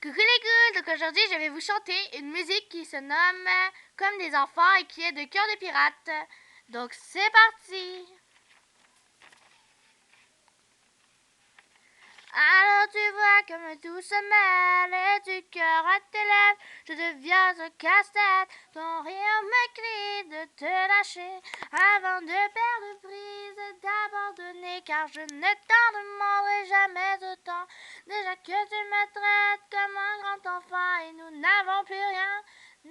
Coucou les ghouls, donc aujourd'hui je vais vous chanter une musique qui se nomme Comme des enfants et qui est de Cœur de pirate. Donc c'est parti. Alors tu vois comme tout se mêle et du cœur à tes lèvres, je deviens un casse-tête. Ton rire me crie de te lâcher avant de perdre prise et d'abandonner, car je ne t'en demanderai jamais autant. Déjà que tu me traites comme un grand enfant et nous n'avons plus rien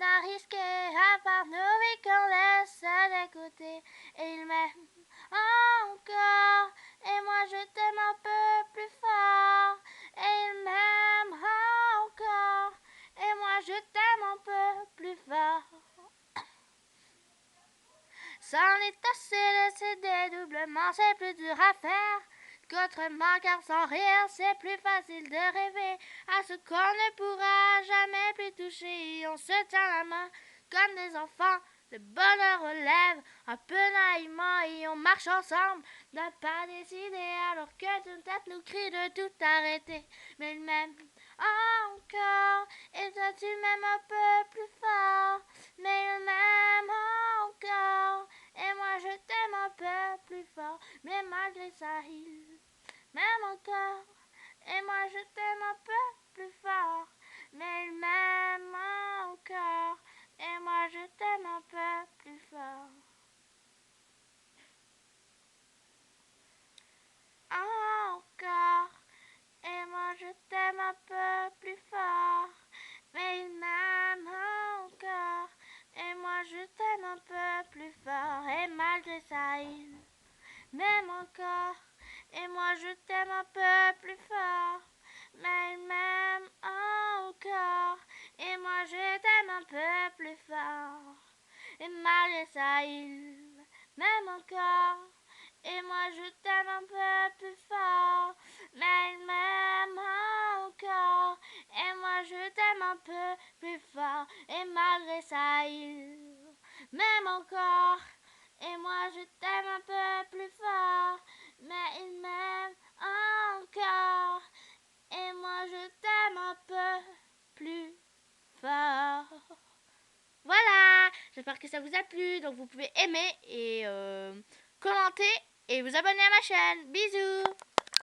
à risquer à part nos vies qu'on laisse de côté. Et il m'aime encore et moi je t'aime un peu plus fort. Et il m'aime encore et moi je t'aime un peu plus fort. C'en est assez de ces dédoublements, c'est plus dur à faire qu'autrement, car sans rire c'est plus facile de rêver à ce qu'on ne pourra jamais plus toucher. On se tient la main comme des enfants, le bonheur aux lèvres, un peu naïvement, et on marche ensemble d'un pas décidé, alors que toute tête nous crie de tout arrêter. Mais il m'aime encore, et toi tu m'aimes un peu plus fort. Mais il m'aime encore, et moi je t'aime un peu plus fort. Mais malgré ça il m'aime encore, et moi je t'aime un peu plus fort. Mais il m'aime encore, et moi je t'aime un peu plus fort. Encore, et moi je t'aime un peu plus fort. Mais il m'aime encore, et moi je t'aime un peu plus fort. Et malgré ça il m'aime encore, et moi je t'aime un peu plus fort. Mais il m'aime encore, et moi je t'aime un peu plus fort. Et malgré ça il m'aime encore, et moi je t'aime un peu plus fort. Mais il m'aime encore, et moi je t'aime un peu plus fort. Et malgré ça il m'aime encore, et moi je t'aime un peu plus fort. Mais il m'aime encore, et moi je t'aime un peu plus fort. Voilà, j'espère que ça vous a plu. Donc vous pouvez aimer et commenter et vous abonner à ma chaîne. Bisous.